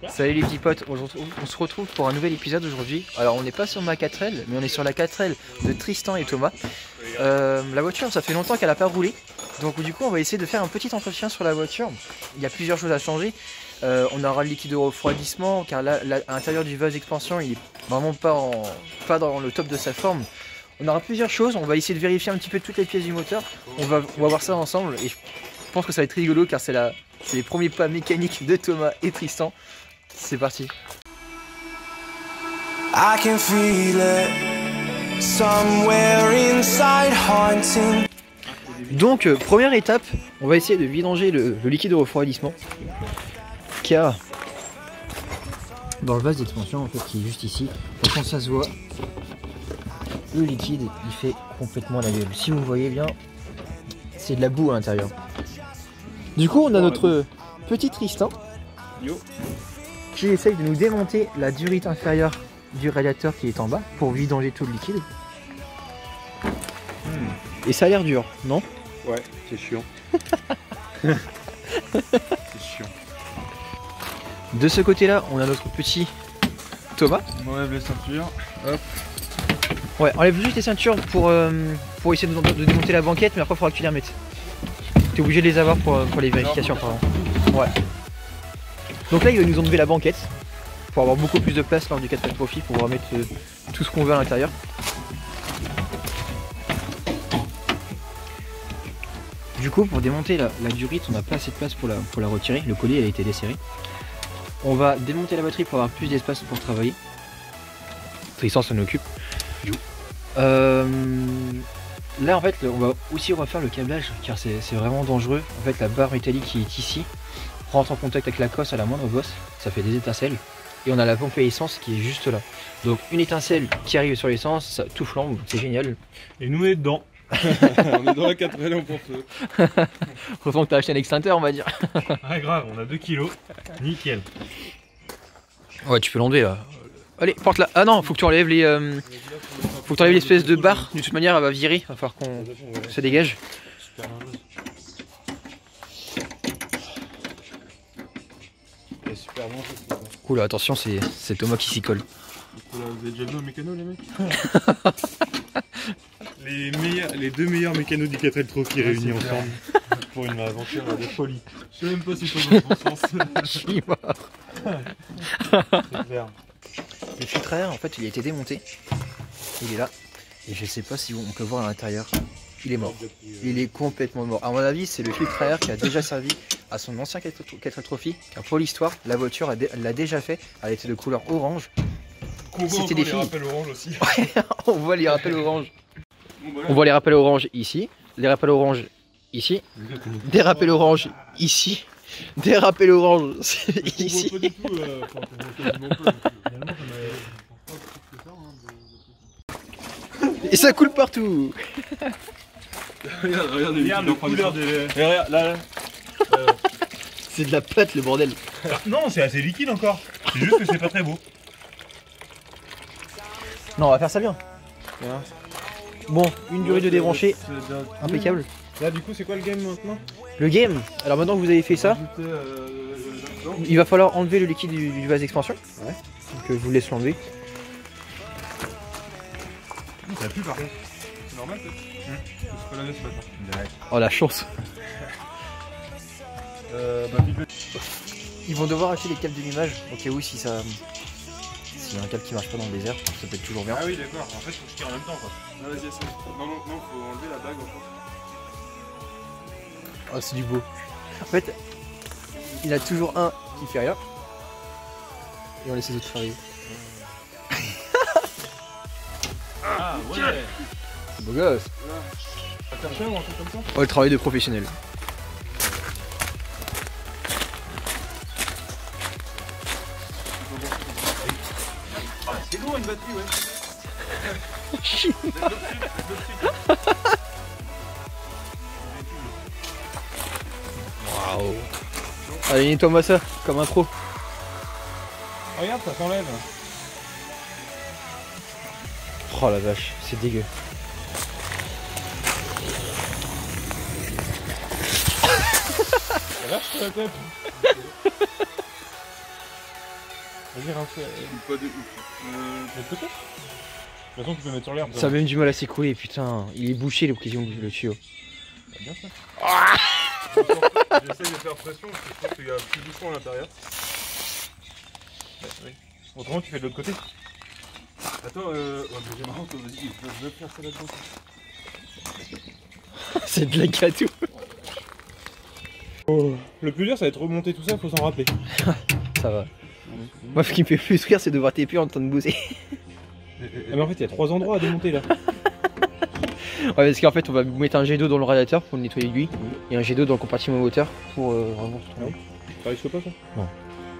Salut les petits potes, on se retrouve pour un nouvel épisode aujourd'hui. Alors on n'est pas sur ma 4L, mais on est sur la 4L de Tristan et Thomas. La voiture, ça fait longtemps qu'elle n'a pas roulé. Donc du coup on va essayer de faire un petit entretien sur la voiture. Il y a plusieurs choses à changer. On aura le liquide de refroidissement, car là, à l'intérieur du vase d'expansion, il est vraiment pas dans le top de sa forme. On aura plusieurs choses, on va essayer de vérifier un petit peu toutes les pièces du moteur. On va voir ça ensemble et je pense que ça va être rigolo car c'est les premiers pas mécaniques de Thomas et Tristan. C'est parti. I can feel it somewhere inside haunting. Donc première étape, on va essayer de vidanger le liquide de refroidissement qu'il y a dans le vase d'expansion en fait, qui est juste ici. Donc quand ça se voit, le liquide il fait complètement la gueule. Si vous voyez bien, c'est de la boue à l'intérieur. Du coup on a notre petit Tristan qui essaye de nous démonter la durite inférieure du radiateur qui est en bas pour vidanger tout le liquide. Et ça a l'air dur, non? Ouais, c'est chiant. C'est chiant. De ce côté-là, on a notre petit Thomas. On enlève les ceintures. Hop. Ouais, enlève juste les ceintures pour essayer de démonter la banquette, mais après il faudra que tu les remettes. Tu es obligé de les avoir pour les vérifications, pardon. Ouais. Donc là, il va nous enlever la banquette pour avoir beaucoup plus de place lors du 4L Trophy pour remettre tout ce qu'on veut à l'intérieur. Du coup, pour démonter la durite, on n'a pas assez de place pour la retirer. Le collier a été desserré. On va démonter la batterie pour avoir plus d'espace pour travailler. Tristan s'en occupe. Là en fait on va aussi refaire le câblage car c'est vraiment dangereux. En fait la barre métallique qui est ici rentre en contact avec la cosse à la moindre bosse, ça fait des étincelles. Et on a la pompe à essence qui est juste là. Donc une étincelle qui arrive sur l'essence, ça tout flambe, c'est génial. Et nous on est dedans. On est dans la 4L en pour-feu. Heureusement que t'as acheté un extincteur on va dire. Ah grave, on a 2 kilos. Nickel. Ouais tu peux l'enlever là. Allez, porte là. Ah non, faut que tu enlèves les. Faut que tu enlèves l'espèce de barre. De toute manière, elle va virer. Il va falloir qu'on se dégage. Oula, attention, c'est Thomas qui s'y colle. Vous avez déjà vu au mécano, les mecs? Les deux meilleurs mécanos du 4L Trophy réunis ensemble pour une aventure de folie. Je sais même pas si c'est dans le bon sens. Je suis mort. C'est clair. Le filtre à air en fait il a été démonté, il est là et je sais pas si on peut voir à l'intérieur, il est mort, il est complètement mort. À mon avis c'est le filtre à air qui a déjà servi à son ancien 4L Trophy car pour l'histoire la voiture elle l'a déjà fait, elle était de couleur orange. C'était des filles. Rappels orange aussi. On voit les rappels orange. On voit les rappels orange ici, les rappels orange ici, des rappels orange ici. Des rappels orange ici. Et ça coule partout. Regarde les couleurs de... Regarde, là. C'est de la pâte le bordel. Non, c'est assez liquide encore. C'est juste que c'est pas très beau. Non, on va faire ça bien. Bon, une durée de débranché. Impeccable. Là, du coup, c'est quoi le game maintenant? Le game, alors maintenant que vous avez fait ça, il va falloir enlever le liquide du vase d'expansion. Ouais. Donc je vous laisse l'enlever. Ça pue par contre. C'est normal peut-être? C'est pas la neige ce matin. Oh la chance. Ils vont devoir acheter les câbles d'allumage au cas où s'il y a un câble qui marche pas dans le désert, ça peut être toujours bien. Ah oui d'accord, en fait faut que je tire en même temps quoi. Non vas-y essaie. Non, faut enlever la bague en fait. Oh c'est du beau. En fait, il y en a toujours un qui fait rien. Et on laisse les autres travailler. Ah ouais. C'est beau gosse. Un chercheur ou un truc comme ça? Oh le travail de professionnel. Ah c'est lourd une batterie ouais. Waouh. Allez, nettoie-moi ça, comme un pro. Regarde, ça s'enlève. Oh la vache, c'est dégueu. Ça lâche sur la tête. Vas-y, rince. Pas de l'autre côté. De toute façon, tu peux mettre sur l'herbe. Ça a même du mal à s'écouler, putain. Il est bouché le tuyau. Bien ça. J'essaie de faire pression parce que je pense qu'il y a plus de fond à l'intérieur. Oui. Autrement, tu fais de l'autre côté. Attends, ouais, mais j'ai marrant que vas-y, je vais faire ça là-dedans. C'est de la gâteau. Oh. Le plus dur, ça va être remonter tout ça, faut s'en rappeler. Ça va. Moi, ce qui me fait plus rire, c'est de voir tes pieds en train de bosser. Mais en fait, il y a 3 endroits à démonter là. Ouais, parce qu'en fait, on va mettre un jet d'eau dans le radiateur pour le nettoyer lui, et un jet d'eau dans le compartiment moteur pour vraiment tout tourner. Ça risque pas ça? Non.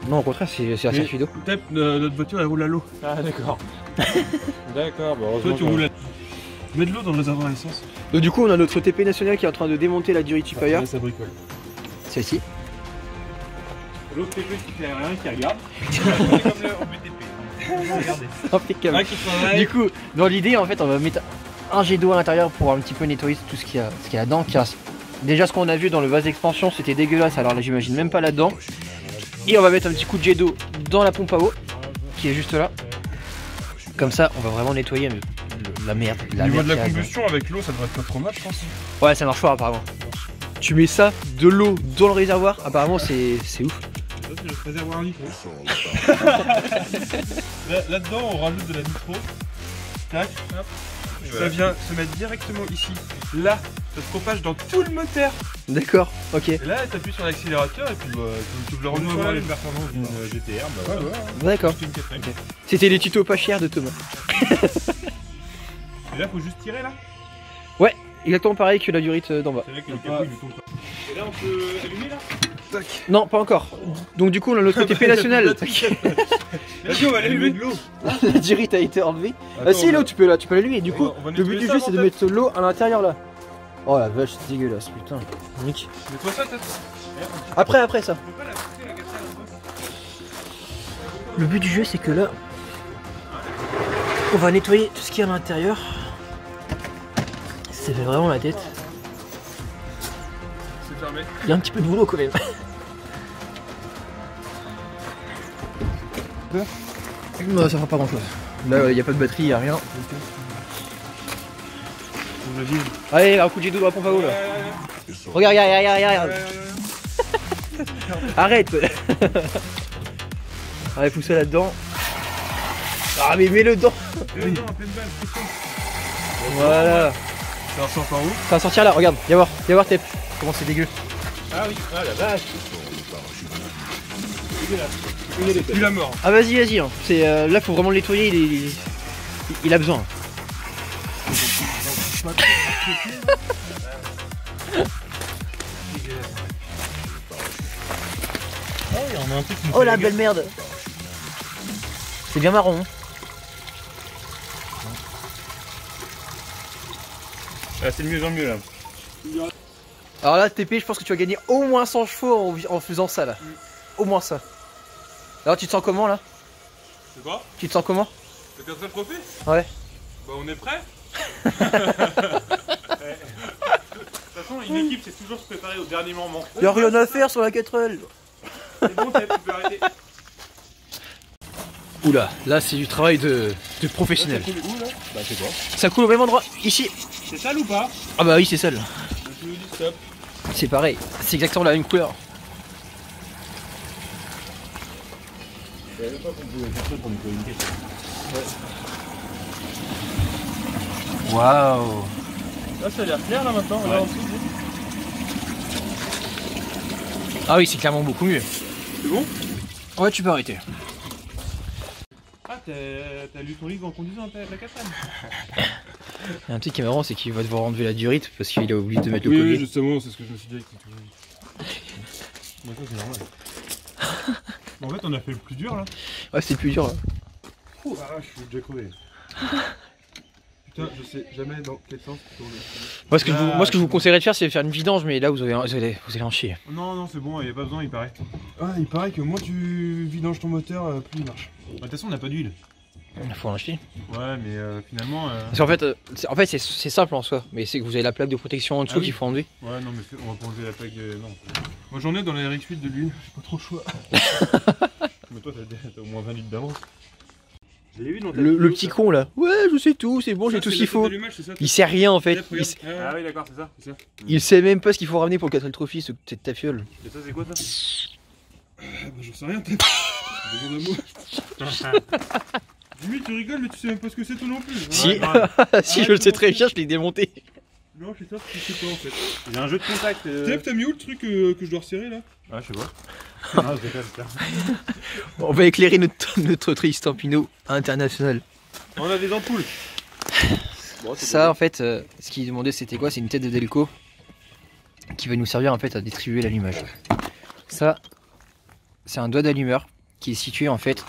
Non, au contraire, c'est un circuit d'eau. Peut-être notre voiture elle roule à l'eau. Ah, d'accord. D'accord, bah heureusement. Toi, tu roules à... Mets de l'eau dans le réservoir à essence. Donc, du coup, on a notre TP national qui est en train de démonter la Durifier. Ça bricole. Celle-ci. L'autre TP qui fait rien, qui regarde. Comme le en BTP. Regardez. Impeccable. Du coup, dans l'idée, en fait, on va mettre un jet d'eau à l'intérieur pour un petit peu nettoyer tout ce qu'il y a là-dedans. Déjà, ce qu'on a vu dans le vase d'expansion, c'était dégueulasse. Alors là, j'imagine même pas là-dedans. Et on va mettre un petit coup de jet d'eau dans la pompe à eau qui est juste là. Comme ça, on va vraiment nettoyer la merde. Au niveau de la combustion avec l'eau, ça devrait être pas trop mal, je pense. Ouais, ça marche pas apparemment. Tu mets ça, de l'eau dans le réservoir, apparemment c'est ouf. Ça, c'est le réservoir à nitro. Là-dedans, on rajoute de la nitro. Tac, hop. Ça vient se mettre directement ici. Là, ça se propage dans tout le moteur. D'accord, ok. Et là, tu appuies sur l'accélérateur et puis tu le renouvelles les performances d'une GTR. Bah, ouais. D'accord. Okay. C'était les tutos pas chers de Thomas. Et là, faut juste tirer là. Ouais, exactement pareil que la durite d'en bas. C'est vrai que le capot, il nous tombe pas. Et là, on peut allumer là. Tac. Non, pas encore. Donc du coup, on a notre TP national. Vas-y, on va allumer de l'eau. La durite a été enlevée. Ah si, l'eau, tu peux l'allumer. Du coup, le but du jeu, c'est de mettre l'eau à l'intérieur là. Oh la vache, c'est dégueulasse, putain. Nick. Mets-toi ça, peut-être. Après ça. Le but du jeu, c'est que là, on va nettoyer tout ce qu'il y a à l'intérieur. Ça fait vraiment la tête. C'est fermé. Il y a un petit peu de boulot quand même. Non, ça fera pas grand chose. Là, il n'y a pas de batterie, il n'y a rien. Allez, un coup de jet d'eau dans la pompe à eau là. Regarde. Arrête. Allez, pousse ça là-dedans. Ah, mais mets-le dedans. Voilà. Ça ressort par où? Ça va sortir là, regarde, viens voir Tep. Comment c'est dégueu. Ah oui, ah la vache. Plus la mort. Ah vas-y, hein. Là faut vraiment le nettoyer, il a besoin. Oh la belle merde. C'est bien marron. Hein. Ah, c'est de mieux en mieux là. Alors là TP, je pense que tu vas gagner au moins 100 chevaux en faisant ça là. Au moins ça. Alors tu te sens comment là? C'est quoi? Tu te sens comment? T'as bien ça le trophée? Ouais. Bah on est prêt. De toute façon une équipe c'est toujours se préparer au dernier moment. Y'a rien à faire sur la 4L. C'est bon, tu peux arrêter. Oula, là c'est du travail de professionnel. Ça coule où là? Bah c'est quoi? Ça coule au même endroit, ici. C'est sale ou pas? Ah bah oui c'est sale. Tu nous dis stop. C'est pareil, c'est exactement la même couleur. Je savais pas qu'on pouvait faire ça pour nettoyer une caisse. Ouais. Waouh. Là ça a l'air clair là maintenant, ouais. Là en dessous. Ah oui c'est clairement beaucoup mieux. C'est bon? Ouais tu peux arrêter. Ah t'as lu ton livre en conduisant la Catane? Il y a un truc qui est marrant, c'est qu'il va devoir enlever la durite parce qu'il a oublié de mettre le collier. collier. Oui justement, c'est ce que je me suis dit avec tout. Mais ça c'est normal. En fait on a fait le plus dur là. Ouais c'est le plus dur là. Ouh, ah je suis déjà crevé. Putain je sais jamais dans quel sens tourner. Moi ce que je vous conseillerais de faire c'est de faire une vidange, mais là vous allez en chier. Non c'est bon, il n'y a pas besoin il paraît. Ah il paraît que moins tu vidanges ton moteur, plus il marche. De toute façon on n'a pas d'huile. Il faut en acheter. Ouais mais finalement... Parce qu'en fait c'est simple en soi, mais c'est que vous avez la plaque de protection en dessous qu'il faut enlever. Ouais non mais on va pas enlever la plaque non. Moi j'en ai dans la RX8 de l'huile, j'ai pas trop le choix. Mais toi t'as au moins 20 indice d'avance. Je l'ai vu dans ta Le vidéo, petit ça. con là. Ouais, je sais tout, c'est bon, j'ai tout ce qu'il faut. Il sait rien en fait. Ah oui, d'accord, c'est ça. Il sait même pas ce qu'il faut ramener pour le 4L Trophy, cette tafiole. Et ça, c'est quoi ça? Bah, j'en sais rien, peut-être. Jimmy, tu rigoles, mais tu sais même pas ce que c'est toi non plus. Si, si, je le sais très bien, je l'ai démonté. Non, je sais pas ce que c'est quoi en fait. Il y a un jeu de contact. T'as mis où le truc que je dois resserrer là? Ah, je sais pas. Non, je déconne, On va éclairer notre Tristan Pinot international. On a des ampoules. Bon, Ça, en fait, ce qu'il demandait, c'était quoi? C'est une tête de Delco qui va nous servir en fait à distribuer l'allumage. Ça, c'est un doigt d'allumeur qui est situé en fait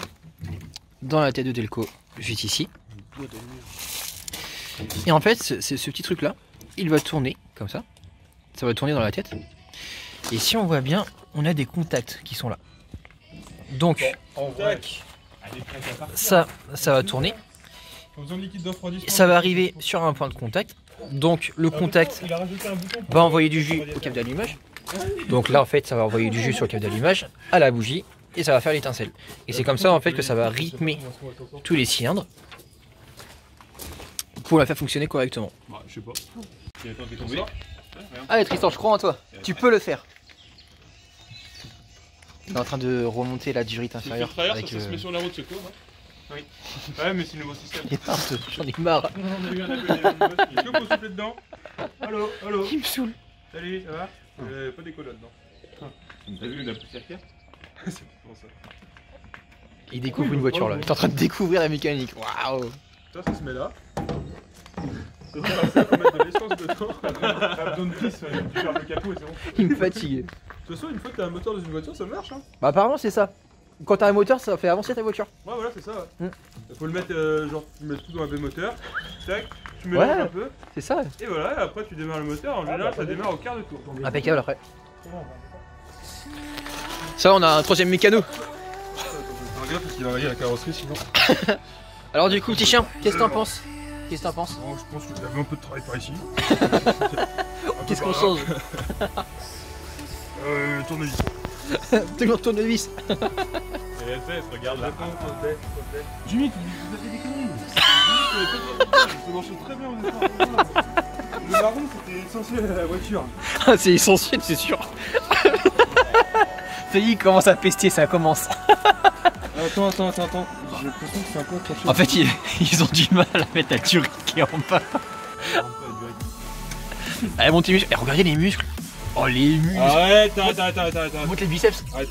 dans la tête de Delco, juste ici. Et en fait, ce petit truc là, il va tourner comme ça. Ça va tourner dans la tête. Et si on voit bien, on a des contacts qui sont là. Donc, ça va tourner. Ça va arriver sur un point de contact. Donc, le contact va envoyer du jus au câble d'allumage. Donc là, en fait, ça va envoyer du jus sur le câble d'allumage à la bougie et ça va faire l'étincelle. Et c'est comme ça, en fait, que ça va rythmer tous les cylindres pour la faire fonctionner correctement. Bah, je sais pas. Allez Tristan, je crois en toi. Tu peux le faire. Il est en train de remonter la durite inférieure. Avec, ça se met sur la route, c'est quoi? Oui. Ouais, mais c'est le nouveau système. J'en ai marre. Est-ce que vous souffler dedans? Allô, allô. Il me saoule. Salut, ça va? Pas d'écho là-dedans. T'as vu la poussière qu'il y a? C'est pour ça. Il découvre une voiture là. Il est en train de découvrir la mécanique. Waouh. Ça se met là. Ça, faut mettre de l'essence dedans. T'as besoin de pisse, tu fermes le capot et c'est bon. Il me fatigue. De toute façon, une fois que t'as un moteur dans une voiture, ça marche, hein. Bah apparemment c'est ça. Quand t'as un moteur, ça fait avancer ta voiture. Ouais, voilà, c'est ça. Ouais. Mm. Faut le mettre, genre, tu mets tout dans un B moteur. Tac, tu mélanges un peu. C'est ça. Et voilà, et après tu démarres le moteur. En général, ça démarre au quart de tour. Impeccable après. Ça, on a un troisième mécano. Regarde parce qu'il va rayer la carrosserie sinon. Alors du coup, petit chien, qu'est-ce que t'en penses? Qu'est-ce que t'en penses? Bon, je pense qu'il y avait un peu de travail par ici. Qu'est-ce qu'on change? Tournevis. Toujours tournevis. Et elle fait, regarde là. Jimmy, tu as fait des conneries. Ça marche très bien au départ. Le marron, c'était essentiel à la voiture. Ah, c'est essentiel, c'est sûr. Il commence à pester, ça commence. Attends. J'ai l'impression que c'est un peu trop chaud. En fait, ils ont du mal à mettre la durite qui est en bas. Allez, montez les muscles. Et regardez les muscles. Oh, les muscles. Arrête, attends. Monte les biceps. Arrête.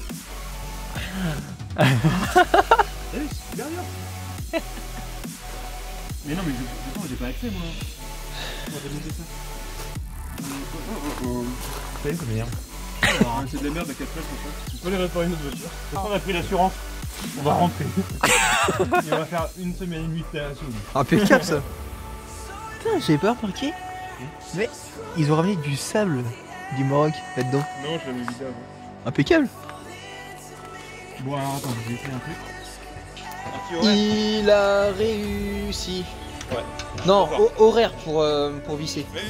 Derrière. Mais non, mais j'ai pas accès moi. Comment t'as monté ça? C'est une merde. C'est de la merde à 4 mètres comme ça. Tu peux aller réparer une autre voiture. On a pris l'assurance. On va rentrer. Et on va faire une semaine et demie de terrasse. Impeccable ça. Putain, j'avais pas remarqué. Mais ils ont ramené du sable du Maroc là-dedans. Non, je l'avais mis avant. Impeccable. Bon, alors attends, je vais essayer un truc. Il a réussi. Ouais. Non, horaire pour visser. Mais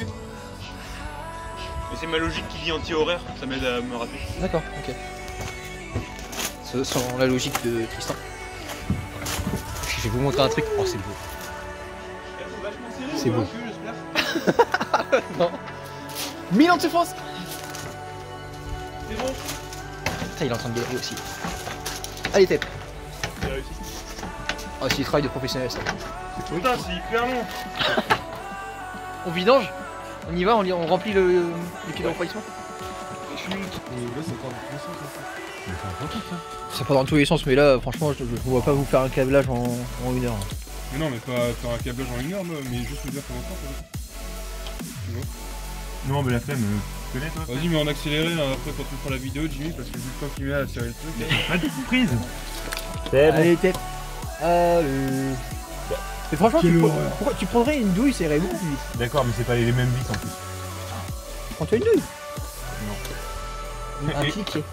c'est ma logique qui dit anti-horaire, ça m'aide à me rappeler. D'accord, ok. C'est selon la logique de Tristan. Je vais vous montrer un truc. Oh, c'est beau. C'est beau. Non. 1000 ans de souffrance. C'est bon. Putain, il est en train de galérer aussi. Allez, tête. J'ai réussi. Oh, c'est du travail de professionnel ça. Putain, c'est hyper long. On vidange. On y va, on remplit le kit de refroidissement. Ça part dans tous les sens, mais là, franchement, je ne vois pas vous faire un câblage en 1 heure. Mais non, mais pas faire un câblage en 1 heure, mais juste me dire comment faire. Tu vois? Non, mais la flemme, tu connais toi? Vas-y, mais en accéléré après quand tu feras la vidéo, Jimmy, parce que vu le temps qu'il met à serrer le truc. Pas de surprise. Allez, tête. Allez. Mais franchement, pourquoi tu prendrais une douille, ça irait beaucoup plus vite. D'accord, mais c'est pas les mêmes vis en plus. Prends-toi une douille. Non. Un piqué.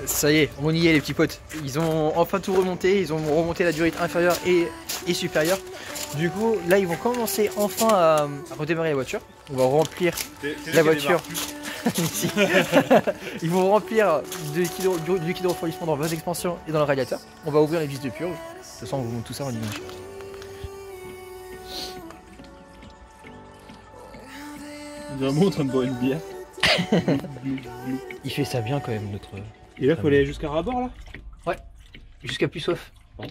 Ça y est, on y est les petits potes. Ils ont enfin tout remonté, ils ont remonté la durite inférieure et supérieure. Du coup, là ils vont commencer enfin à redémarrer la voiture. On va remplir la voiture Ici. Ils vont remplir du liquide de refroidissement dans vos expansions et dans le radiateur. On va ouvrir les vis de purge. De toute façon, on vous montre tout ça en dimanche. On est vraiment en train de boire une bière. Il fait ça bien quand même, notre... Et là, faut aller jusqu'à Rabord, là? Ouais, jusqu'à plus soif. Bon.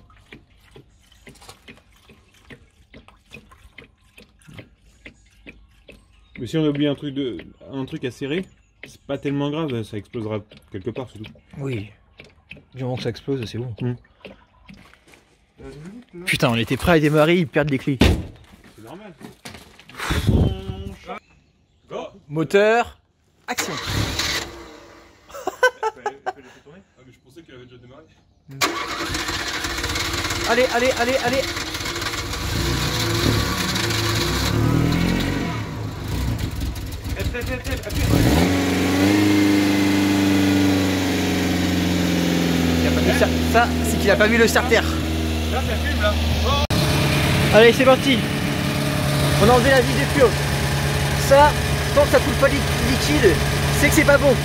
Mais si on a oublié un truc à serrer, c'est pas tellement grave, ça explosera quelque part, c'est tout. Oui. Du moment que ça explose, c'est bon. Putain, on était prêt à démarrer, ils perdent les clés. C'est normal. Moteur, action. Mais je pensais qu'elle avait déjà démarré. Allez, allez, allez, allez. Ça, c'est qu'il a pas vu le starter. Là, ça fume là. Allez, c'est parti. On a enlevé la vis des purges. Ça, tant que ça coule pas liquide, c'est que c'est pas bon.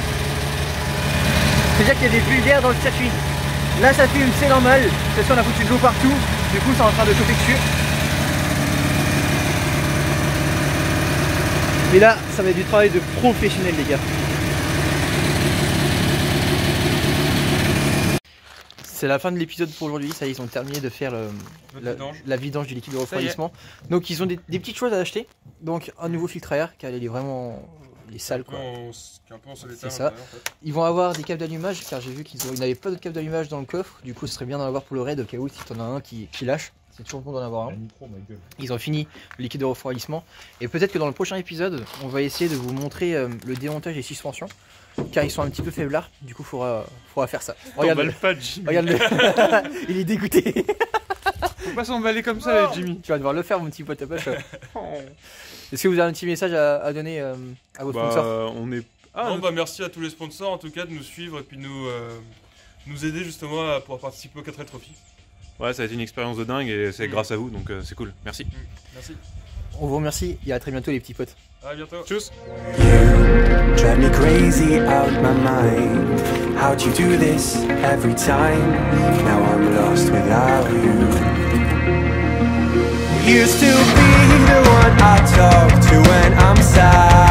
C'est-à-dire qu'il y a des bulles d'air dans le circuit. Là, ça fume, c'est normal. Parce qu'on a foutu de l'eau partout. Du coup, c'est en train de chauffer dessus. Mais là, ça va être du travail de professionnel, les gars. C'est la fin de l'épisode pour aujourd'hui. Ça y est, ils ont terminé de faire la vidange du liquide de refroidissement. Donc, ils ont des petites choses à acheter. Donc, un nouveau filtre à air, car il est vraiment... Il est sale, quoi. C'est ça. Ils vont avoir des câbles d'allumage, car j'ai vu qu'ils n'avaient pas de câbles d'allumage dans le coffre. Du coup, ce serait bien d'en avoir pour le raid, au cas où, si t'en as un qui lâche. C'est toujours bon d'en avoir un. Ils ont fini le liquide de refroidissement. Et peut-être que dans le prochain épisode, on va essayer de vous montrer le démontage des suspensions. Car ils sont un petit peu faiblards. Du coup, faudra faire ça. Regarde-le. Regarde-le. Il est dégoûté. Faut pas s'emballer comme ça, là, Jimmy. Tu vas devoir le faire, mon petit pote à poche. Est-ce que vous avez un petit message à donner à vos sponsors? On est... non, bah merci à tous les sponsors en tout cas de nous suivre et puis nous aider justement à pouvoir participer au 4L Trophy. Ouais, ça a été une expérience de dingue et c'est grâce à vous, donc c'est cool. Merci. Merci. On vous remercie et à très bientôt, les petits potes. À bientôt. Tchuss. You drive me crazy out my mind. How'd you do this every time? Now I'm lost without you. Used to be the one I talk to when I'm sad.